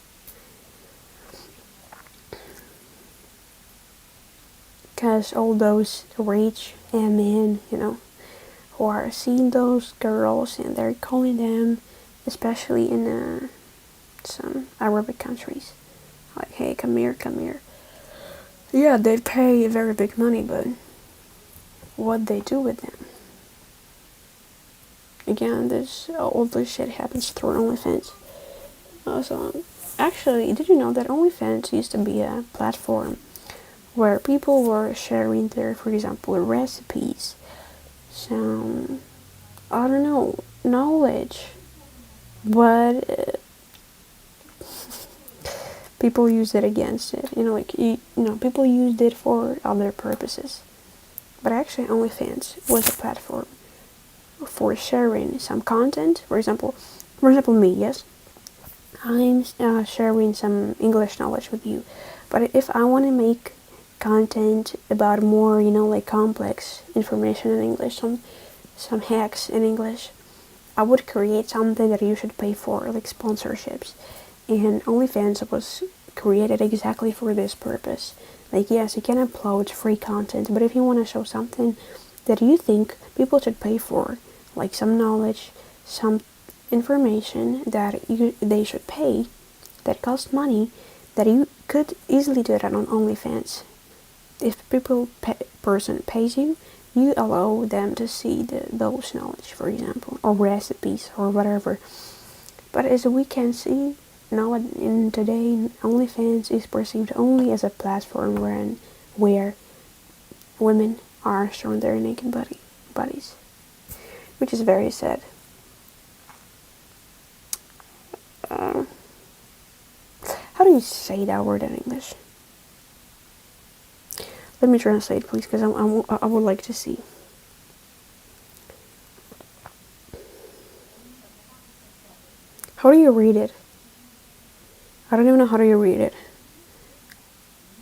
Because all those rich men, who are seeing those girls and they're calling them, especially in some Arabic countries, like, hey, come here, come here. Yeah, they pay very big money, but what they do with them? Again, all this shit happens through OnlyFans. So, actually, did you know that OnlyFans used to be a platform where people were sharing their, for example, recipes, some, I don't know, knowledge, but people used it against it. People used it for other purposes. But actually, OnlyFans was a platform for sharing some content. For example, me, yes, I'm sharing some English knowledge with you. But if I want to make content about more, like complex information in English, some hacks in English, I would create something that you should pay for, like sponsorships. And OnlyFans was created exactly for this purpose. Like, yes, you can upload free content, but if you want to show something that you think people should pay for, like some knowledge, some information that they should pay, that costs money, that you could easily do that on OnlyFans. If person pays you, you allow them to see those knowledge, for example, or recipes or whatever. But as we can see, now in today, OnlyFans is perceived only as a platform where women are showing their naked bodies, which is very sad. How do you say that word in English? Let me translate, please, because I would like to see. How do you read it? I don't even know how do you read it.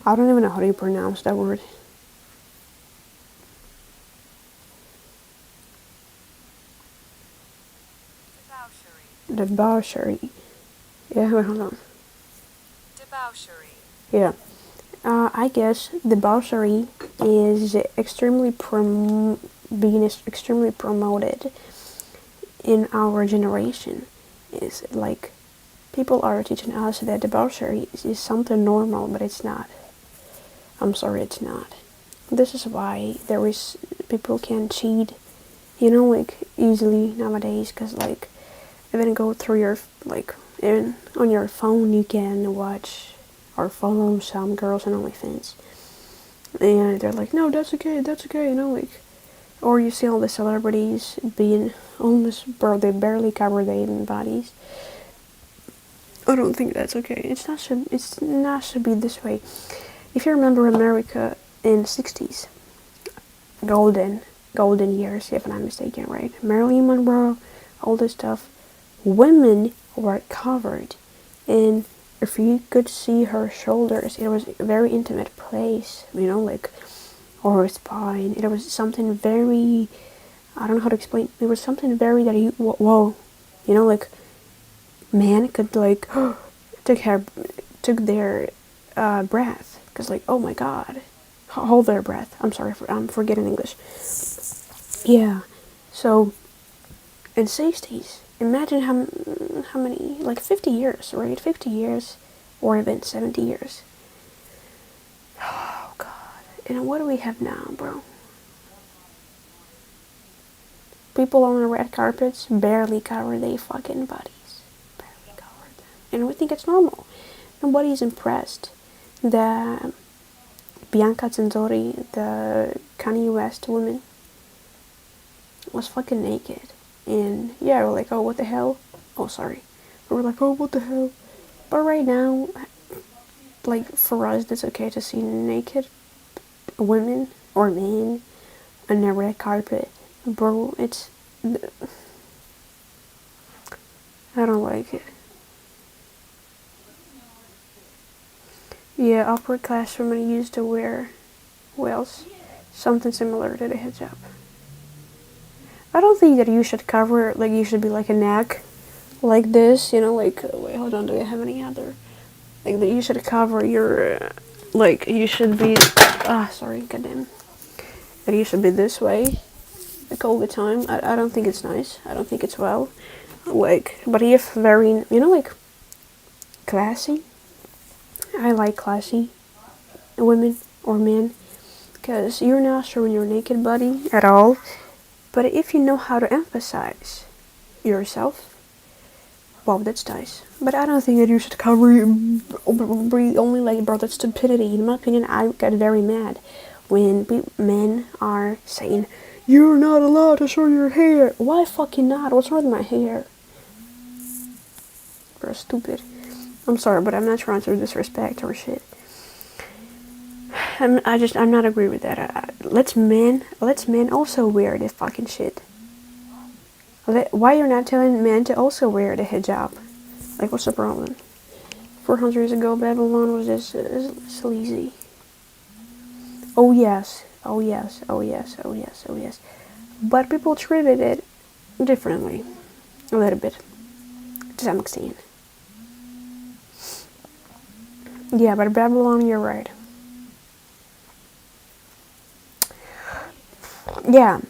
I don't even know how do you pronounce that word. Debauchery. Yeah, wait, hold on. Debauchery. Yeah. I guess debauchery is being extremely promoted in our generation. Is like people are teaching us that debauchery is something normal, but it's not. I'm sorry, it's not. This is why people can cheat, like easily nowadays, because like even go through your even on your phone you can watch or follow some girls on OnlyFans, and they're like, no, that's okay, like, or you see all the celebrities being almost, bro, they barely cover their bodies. I don't think that's okay. It's not should be this way. If you remember America in the 60s, golden years, if I'm not mistaken, right? Marilyn Monroe, all this stuff, women were covered, and if you could see her shoulders, it was a very intimate place, like, or her spine. It was something very, I don't know how to explain. It was something very that whoa, like, man could like took their breath, because like, oh my god, hold their breath. I'm sorry, I'm forgetting English. Yeah, so in 60s, imagine how many, like 50 years, right? 50 years, or even 70 years. Oh god. And what do we have now, bro? People on the red carpets barely cover their fucking bodies. Barely cover them. And we think it's normal. Nobody's impressed that Bianca Censori, the Kanye West woman, was fucking naked. And yeah, we're like, oh, what the hell? Oh, sorry. We're like, oh, what the hell? But right now, like, for us, it's okay to see naked women or men on the red carpet, bro, I don't like it. Yeah, upper class women used to wear, well, something similar to the hijab. I don't think that you should cover, like, you should be like a neck, like this, like, wait, hold on, do I have any other? Like, that you should cover your, like, you should be, sorry, goddamn. That you should be this way, like, all the time. I don't think it's nice. I don't think it's well. Like, but if very, like, classy. I like classy women or men, because you're not showing your naked body at all. But if you know how to emphasize yourself, well, that's nice. But I don't think that you should cover your only like, bro, that's stupidity. In my opinion, I get very mad when men are saying, you're not allowed to show your hair. Why fucking not? What's wrong with my hair? Bro, stupid. I'm sorry, but I'm not trying to disrespect or shit. I'm not agree with that. Let's men also wear this fucking shit. Why you're not telling men to also wear the hijab? Like, what's the problem? 400 years ago, Babylon was just sleazy. Oh yes, oh yes, oh yes, oh yes, oh yes. But people treated it differently, a little bit, to some extent. Yeah, but Babylon, you're right. Yeah,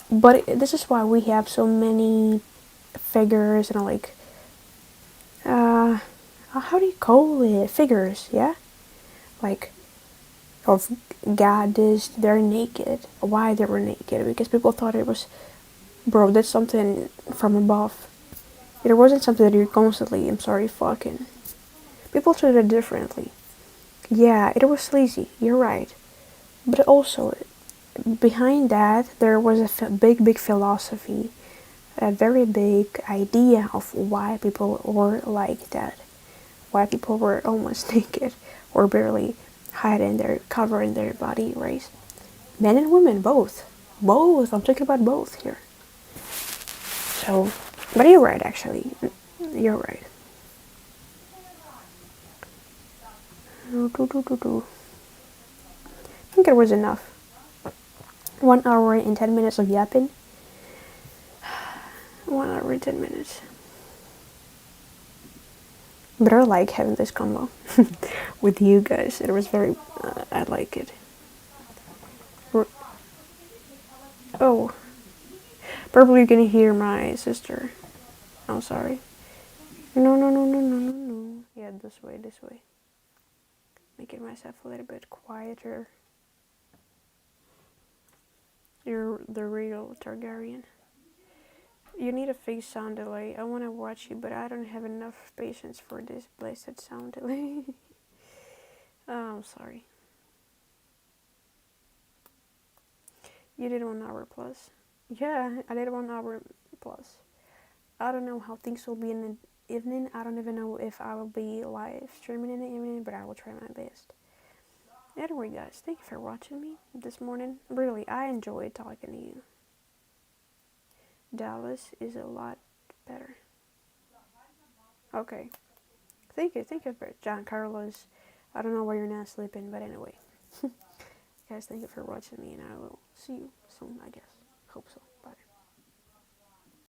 but this is why we have so many figures and like, how do you call it? Figures, yeah? Like, of goddess, they're naked. Why they were naked? Because people thought it was, bro, that's something from above. It wasn't something that you're constantly, I'm sorry, fucking. People treated it differently. Yeah, it was sleazy, you're right. But also, behind that, there was a big philosophy, a very big idea of why people were like that. Why people were almost naked or barely covering their body, right? Men and women, both. Both. I'm talking about both here. So, but you're right, actually. You're right. I think it was enough. 1 hour and 10 minutes of yapping. 1 hour and 10 minutes. But I like having this combo with you guys. It was very, I like it. Oh, probably you're gonna hear my sister. I'm sorry. No, no, no, no, no, no, no. Yeah, this way, this way. Making myself a little bit quieter. You're the real Targaryen. You need a fake sound delay. I want to watch you, but I don't have enough patience for this blessed sound delay. Oh, I'm sorry. You did 1 hour plus. Yeah, I did 1 hour plus. I don't know how things will be in the evening. I don't even know if I will be live streaming in the evening, but I will try my best. Anyway, guys, thank you for watching me this morning. Really, I enjoyed talking to you. Dallas is a lot better. Okay. Thank you for John Carlos. I don't know why you're not sleeping, but anyway. Guys, thank you for watching me, and I will see you soon, I guess. Hope so.